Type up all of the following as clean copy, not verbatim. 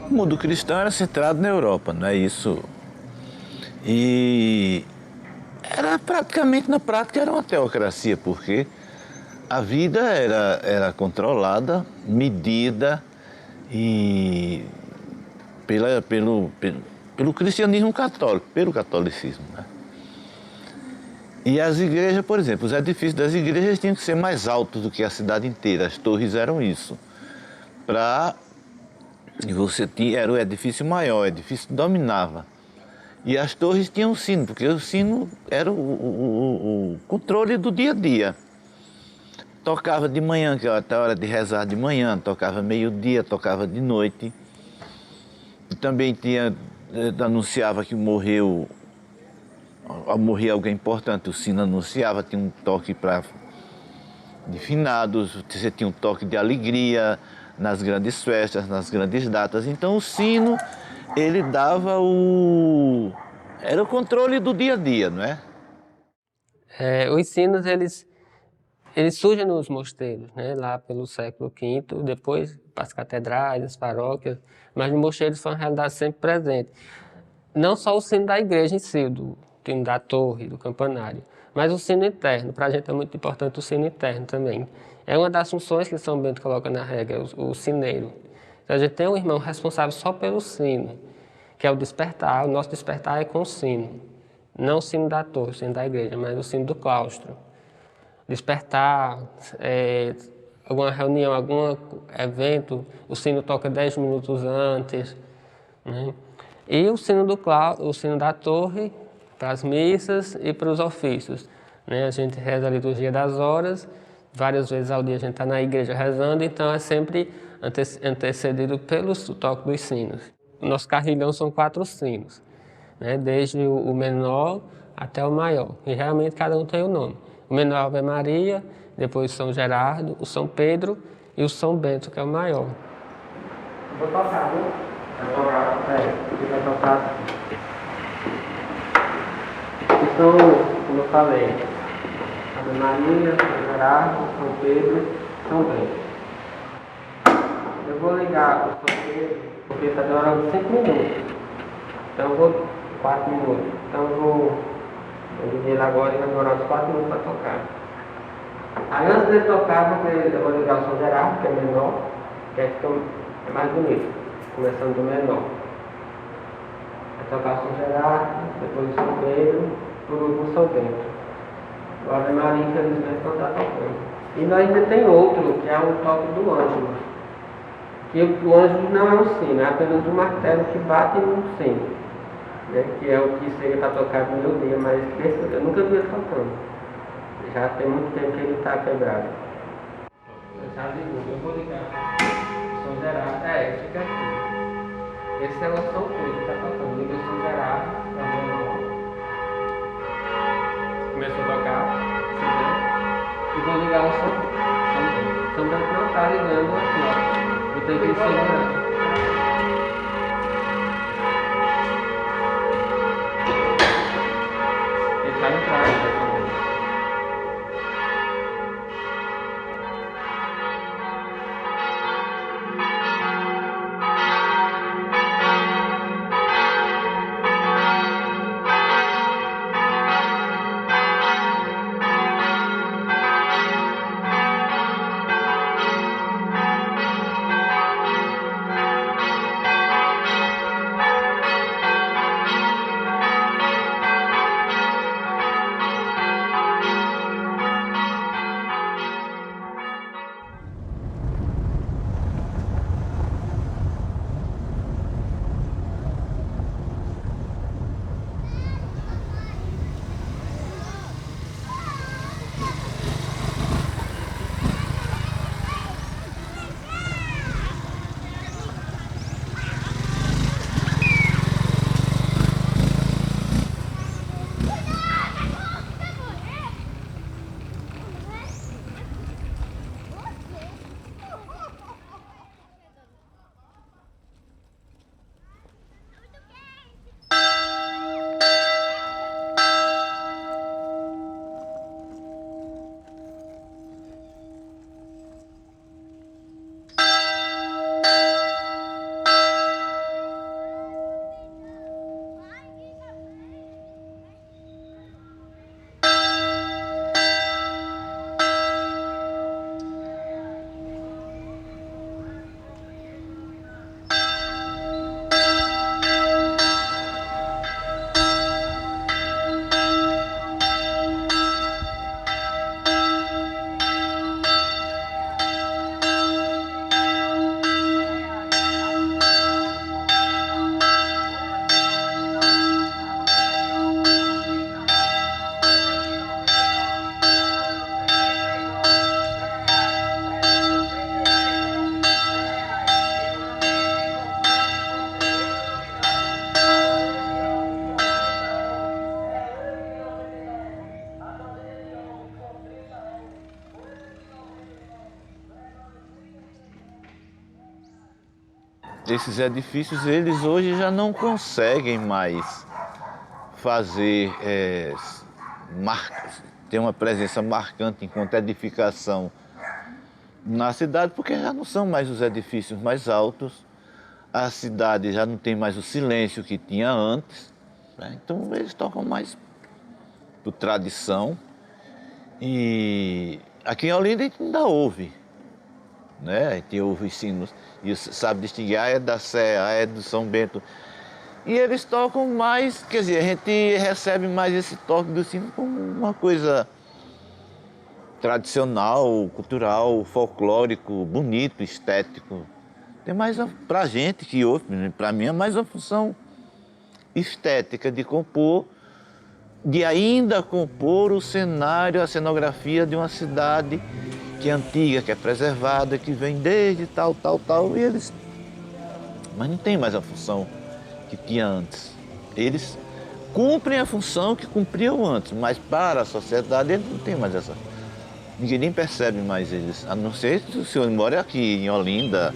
O mundo cristão era centrado na Europa, não é isso? E era praticamente, na prática, era uma teocracia, porque a vida era controlada, medida e pelo cristianismo católico, pelo catolicismo, né? E as igrejas, por exemplo, os edifícios das igrejas tinham que ser mais altos do que a cidade inteira. As torres eram isso. Era o edifício maior, o edifício dominava. E as torres tinham sino, porque o sino era o controle do dia a dia. Tocava de manhã, que era até a hora de rezar de manhã, tocava meio-dia, tocava de noite. E também anunciava que morria alguém importante, o sino anunciava, tinha um toque de finados, você tinha um toque de alegria nas grandes festas, nas grandes datas. Então o sino, ele dava era o controle do dia a dia, não é? Os sinos, eles surgem nos mosteiros, né? Lá pelo século V, depois para as catedrais, as paróquias, mas os mosteiros são uma realidade sempre presente. Não só o sino da igreja em si, do sino da torre, do campanário, mas o sino interno. Para a gente é muito importante o sino interno também. É uma das funções que São Bento coloca na regra, o sineiro. Então a gente tem um irmão responsável só pelo sino, que é o despertar. O nosso despertar é com o sino. Não o sino da torre, o sino da igreja, mas o sino do claustro. Despertar, alguma reunião, algum evento, o sino toca 10 minutos antes, né? E o sino da torre para as missas e para os ofícios, né? A gente reza a liturgia das horas, várias vezes ao dia a gente está na igreja rezando, então é sempre antecedido pelo toque dos sinos. O nosso carrilhão são 4 sinos, né? Desde o menor até o maior, e realmente cada um tem um nome. O menor é Ave Maria, depois o São Gerardo, o São Pedro e o São Bento, que é o maior. Vou tocar, viu? Vai tocar? Vai tocar. Então, como eu falei, Ave Maria, São Gerardo, São Pedro, São Bento. Eu vou ligar o São Pedro, porque está demorando 5 minutos. Então eu vou 4 minutos. Então eu vou ligar ele agora e vai demorar uns 4 minutos para tocar. Aí antes de tocar, eu vou ligar o São Gerardo, que é menor, que é mais bonito, começando do menor. Vai tocar o São Gerardo, depois o São Pedro, por último o São Bento. O Ave Maria, infelizmente, não está tocando. E nós ainda tem outro, que é o toque do ângulo. Que o ângulo não é um sino, é apenas um martelo que bate no sino. né, que é o que seria para tocar no meu dia, mas eu nunca vi ele tocando. Já tem muito tempo que ele está quebrado. Eu já ligo, eu vou ligar. Som geral, fica aqui. Esse é o som todo que está tocando. Liga o som geral, tá vendo? Começou a tocar, e vou ligar o som. O som não está ligando aqui, ó. Vou ter que segurar. Ele está no trás, né? Esses edifícios, eles hoje já não conseguem mais fazer, ter uma presença marcante enquanto edificação na cidade, porque já não são mais os edifícios mais altos, a cidade já não tem mais o silêncio que tinha antes, né? Então eles tocam mais por tradição. E aqui em Olinda a gente ainda ouve, né? A gente ouve os sinos e sabe distinguir, é da Sé, é do São Bento. E eles tocam mais, quer dizer, a gente recebe mais esse toque do sino como uma coisa tradicional, cultural, folclórico, bonito, estético. Tem mais, pra gente que ouve, pra mim é mais uma função estética de compor, de ainda compor o cenário, a cenografia de uma cidade que é antiga, que é preservada, que vem desde tal, e eles... Mas não tem mais a função que tinha antes. Eles cumprem a função que cumpriam antes, mas para a sociedade eles não têm mais essa... Ninguém nem percebe mais eles, a não ser se o senhor mora aqui em Olinda.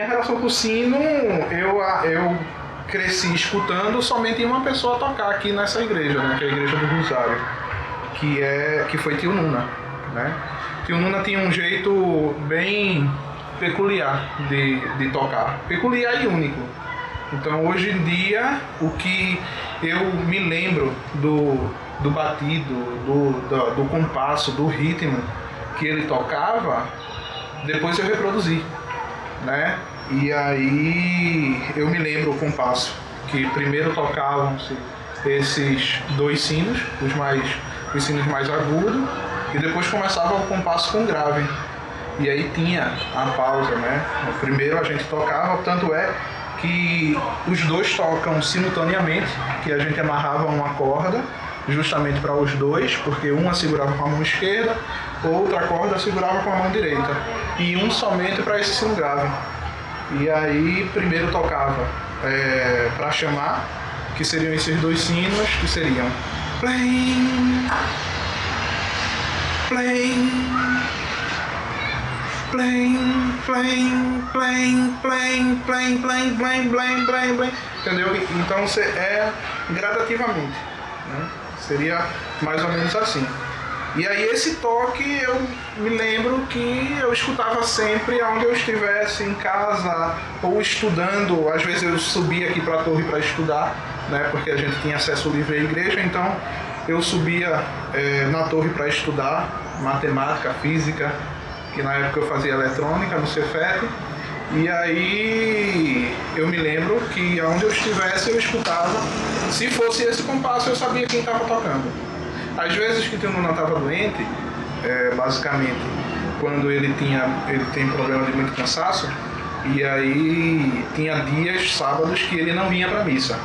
Minha relação com o sino, eu cresci escutando somente uma pessoa tocar aqui nessa igreja, né, que é a Igreja do Rosário, que foi Tio Nuna, né? Tio Nuna tinha um jeito bem peculiar de tocar, peculiar e único. Então, hoje em dia, o que eu me lembro do batido, do compasso, do ritmo que ele tocava, depois eu reproduzi, né? E aí eu me lembro o compasso, que primeiro tocavam-se esses dois sinos, os sinos mais agudos, e depois começava o compasso com grave. E aí tinha a pausa, né? Primeiro a gente tocava, tanto é que os dois tocam simultaneamente, que a gente amarrava uma corda, justamente para os dois, porque uma segurava com a mão esquerda, outra corda segurava com a mão direita, e um somente para esse sino grave. E aí primeiro tocava para chamar, que seriam esses dois sinos, que seriam plim, plim, plim, plim, plim, plim, plim, plim, plim, plim, plim, plim, entendeu? Então você gradativamente, né? Seria mais ou menos assim. E aí esse toque eu me lembro que eu escutava sempre onde eu estivesse, em casa ou estudando. Às vezes eu subia aqui para a torre para estudar, né, porque a gente tinha acesso livre à igreja, então eu subia na torre para estudar matemática, física, que na época eu fazia eletrônica no Cefet. E aí eu me lembro que onde eu estivesse eu escutava. Se fosse esse compasso, eu sabia quem estava tocando. Às vezes que o Tio Nuna estava doente, basicamente, quando ele tem problema de muito cansaço, e aí tinha dias, sábados, que ele não vinha para missa.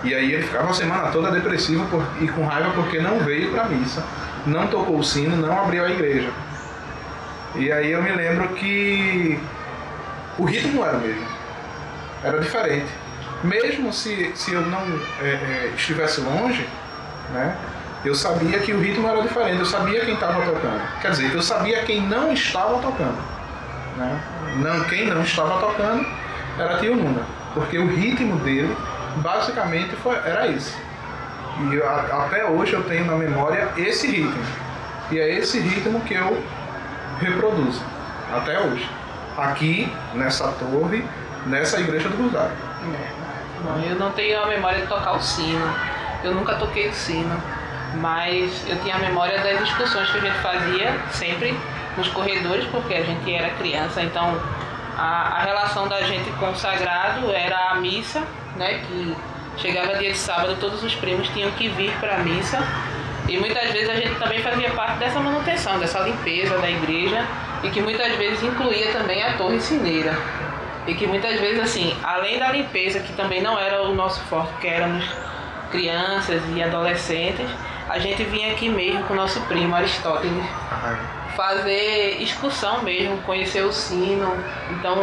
E aí ele ficava a semana toda depressivo e com raiva porque não veio para missa, não tocou o sino, não abriu a igreja. E aí eu me lembro que o ritmo não era o mesmo, era diferente. Mesmo se eu não estivesse longe, né, eu sabia que o ritmo era diferente, eu sabia quem estava tocando. Quer dizer, eu sabia quem não estava tocando, né? Quem não estava tocando era Tio Nuna, porque o ritmo dele, basicamente, era esse. E até hoje eu tenho na memória esse ritmo. E é esse ritmo que eu reproduzo, até hoje. Aqui, nessa torre, nessa Igreja do Rosário. Bom, eu não tenho a memória de tocar o sino, eu nunca toquei o sino. Mas eu tinha a memória das discussões que a gente fazia sempre nos corredores, porque a gente era criança, então a relação da gente com o sagrado era a missa, né, que chegava dia de sábado, todos os primos tinham que vir para a missa, e muitas vezes a gente também fazia parte dessa manutenção, dessa limpeza da igreja, e que muitas vezes incluía também a torre sineira. E que muitas vezes, assim, além da limpeza, que também não era o nosso forte, porque éramos crianças e adolescentes, a gente vinha aqui mesmo com o nosso primo Aristóteles fazer excursão mesmo, conhecer o sino. Então,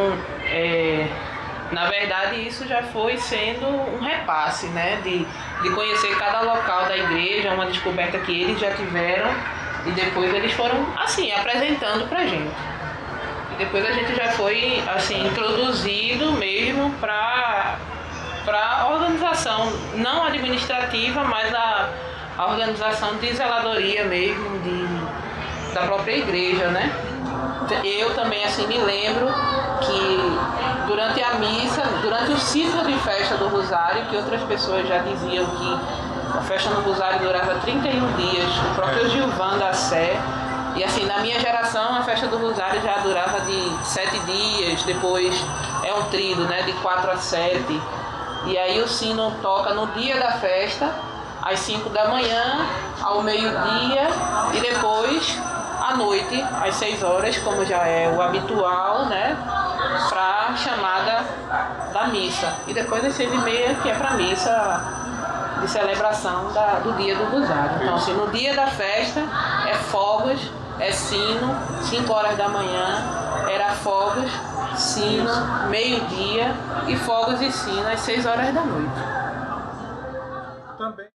na verdade, isso já foi sendo um repasse, né, de conhecer cada local da igreja, uma descoberta que eles já tiveram, e depois eles foram, assim, apresentando pra gente. E depois a gente já foi, assim, introduzido mesmo para a organização, não administrativa, mas a organização de zeladoria mesmo, da própria igreja, né? Eu também, assim, me lembro que durante a missa, durante o ciclo de festa do Rosário, que outras pessoas já diziam que a festa no Rosário durava 31 dias, o próprio Gilvan da Sé, e assim, na minha geração, a festa do Rosário já durava de 7 dias, depois é um tríduo, né, de 4 a 7, e aí o sino toca no dia da festa, às 5 da manhã, ao meio-dia, e depois à noite, às 6 horas, como já é o habitual, né, para a chamada da missa. E depois às 6h30, que é para a missa de celebração do dia do Rosário. Então, assim, no dia da festa é fogos, é sino, 5 horas da manhã, era fogos, sino, meio-dia, e fogos e sino às 6 horas da noite. Também.